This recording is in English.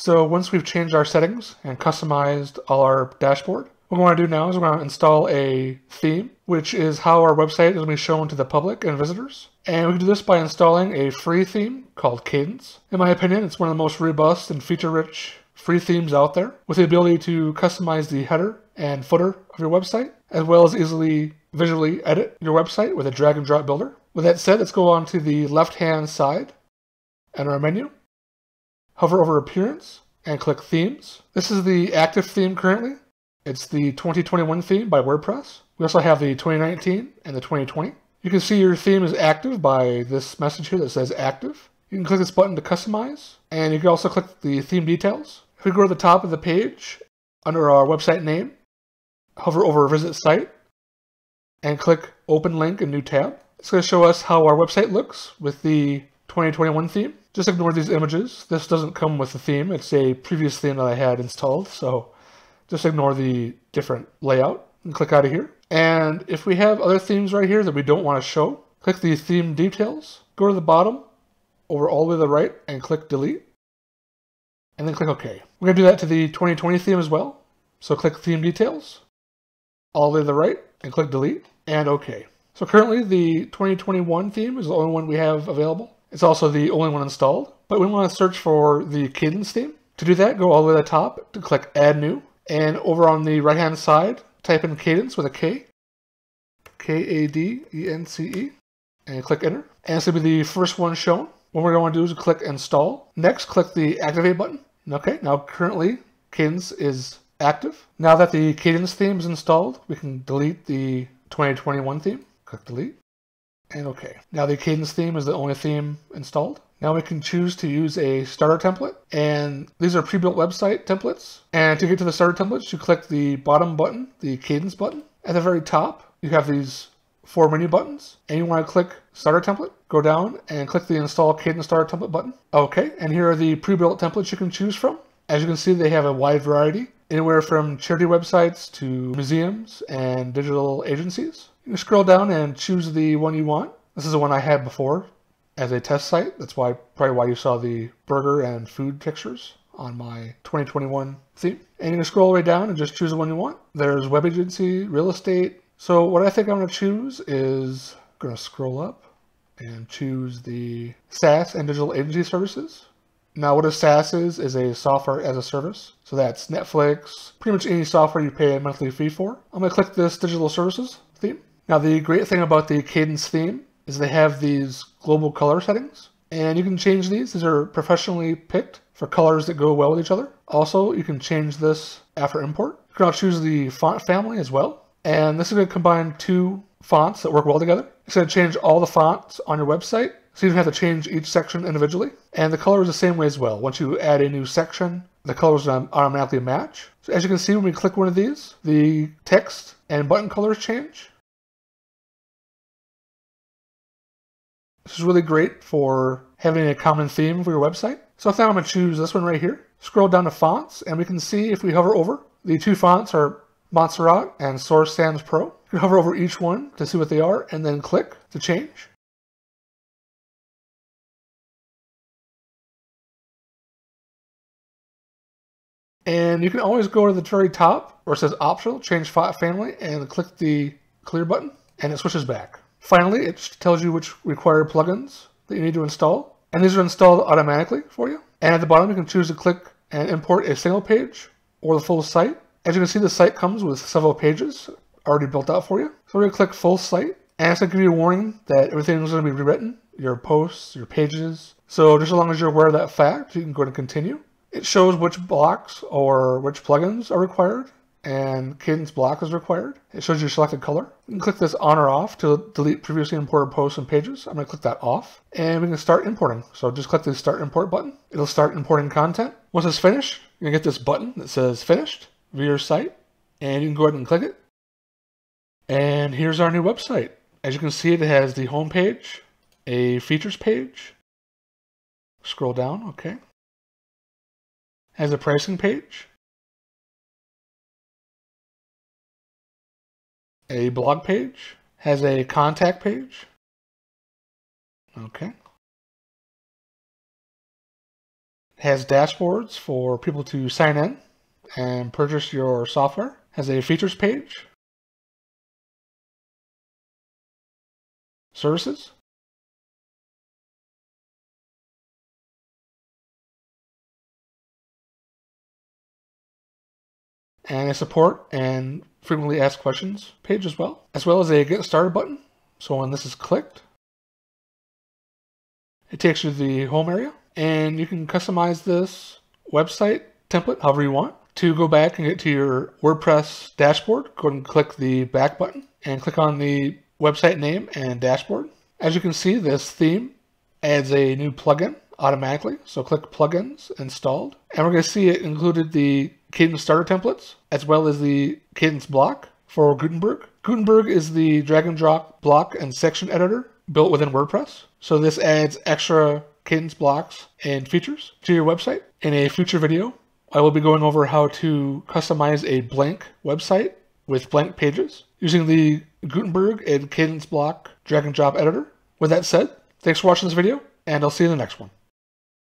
So once we've changed our settings and customized all our dashboard, what we want to do now is we're going to install a theme, which is how our website is going to be shown to the public and visitors. And we can do this by installing a free theme called Kadence. In my opinion, it's one of the most robust and feature-rich free themes out there, with the ability to customize the header and footer of your website, as well as easily visually edit your website with a drag and drop builder. With that said, let's go on to the left-hand side and our menu. Hover over Appearance and click Themes. This is the active theme currently. It's the 2021 theme by WordPress. We also have the 2019 and the 2020. You can see your theme is active by this message here that says active. You can click this button to customize, and you can also click the theme details. If we go to the top of the page, under our website name, hover over Visit Site, and click Open Link in New Tab. It's going to show us how our website looks with the 2021 theme. Just ignore these images. This doesn't come with the theme. It's a previous theme that I had installed, so just ignore the different layout and click out of here. And if we have other themes right here that we don't want to show, click the theme details, go to the bottom, over all the way to the right, and click Delete. And then click OK. We're going to do that to the 2020 theme as well. So click Theme Details, all the way to the right, and click Delete, and OK. So currently the 2021 theme is the only one we have available. It's also the only one installed, but we want to search for the Kadence theme. To do that, go all the way to the top to click Add New, and over on the right-hand side, type in Kadence with a K, K-A-D-E-N-C-E, and click Enter. And it's going to be the first one shown. What we're going to do is click Install. Next, click the Activate button. Okay, now currently Kadence is active. Now that the Kadence theme is installed, we can delete the 2021 theme. Click Delete, and OK. Now the Kadence theme is the only theme installed. Now we can choose to use a starter template, and these are pre-built website templates. And to get to the starter templates, you click the bottom button, the Kadence button. At the very top, you have these 4 menu buttons, and you want to click Starter Template. Go down and click the Install Kadence Starter Template button. Okay, and here are the pre-built templates you can choose from. As you can see, they have a wide variety, anywhere from charity websites to museums and digital agencies. You can scroll down and choose the one you want. This is the one I had before as a test site. That's probably why you saw the burger and food pictures on my 2021 theme. And you can scroll all the way down and just choose the one you want. There's web agency, real estate. So what I think I'm going to choose is, I'm going to scroll up and choose the SaaS and digital agency services. Now what a SaaS is a software as a service. So that's Netflix, pretty much any software you pay a monthly fee for. I'm going to click this digital services theme. Now the great thing about the Kadence theme is they have these global color settings, and you can change these. These are professionally picked for colors that go well with each other. Also, you can change this after import. You can also choose the font family as well. And this is going to combine 2 fonts that work well together. It's going to change all the fonts on your website, so you don't have to change each section individually. And the color is the same way as well. Once you add a new section, the colors automatically match. So as you can see, when we click one of these, the text and button colors change. This is really great for having a common theme for your website. So I think I'm going to choose this one right here. Scroll down to fonts, and we can see if we hover over, the 2 fonts are Montserrat and Source Sans Pro. You can hover over each one to see what they are, and then click to change. And you can always go to the very top where it says Optional, Change Font Family, and click the Clear button, and it switches back. Finally, it tells you which required plugins that you need to install, and these are installed automatically for you. And at the bottom, you can choose to click and import a single page or the full site. As you can see, the site comes with several pages already built out for you. So we're going to click Full Site, and it's going to give you a warning that everything is going to be rewritten, your posts, your pages. So just as long as you're aware of that fact, you can go to Continue. It shows which blocks or which plugins are required, and Kadence block is required. It shows your selected color. You can click this on or off to delete previously imported posts and pages. I'm going to click that off, and we can start importing. So just click the Start Import button. It'll start importing content. Once it's finished, you're going to get this button that says Finished, View Your Site, and you can go ahead and click it. And here's our new website. As you can see, it has the home page, a features page. Scroll down, okay. Has a pricing page, a blog page, has a contact page, okay. Has dashboards for people to sign in and purchase your software. Has a features page. Services. And a support and frequently asked questions page as well as a get started button. So when this is clicked, it takes you to the home area, and you can customize this website template however you want. To go back and get to your WordPress dashboard, go ahead and click the back button and click on the website name and dashboard. As you can see, this theme adds a new plugin automatically. So click plugins installed, and we're going to see it included the Kadence starter templates as well as the Kadence block for Gutenberg. Gutenberg is the drag and drop block and section editor built within WordPress. So this adds extra Kadence blocks and features to your website. In a future video, I will be going over how to customize a blank website with blank pages using the Gutenberg and Kadence block drag and drop editor. With that said, thanks for watching this video, and I'll see you in the next one.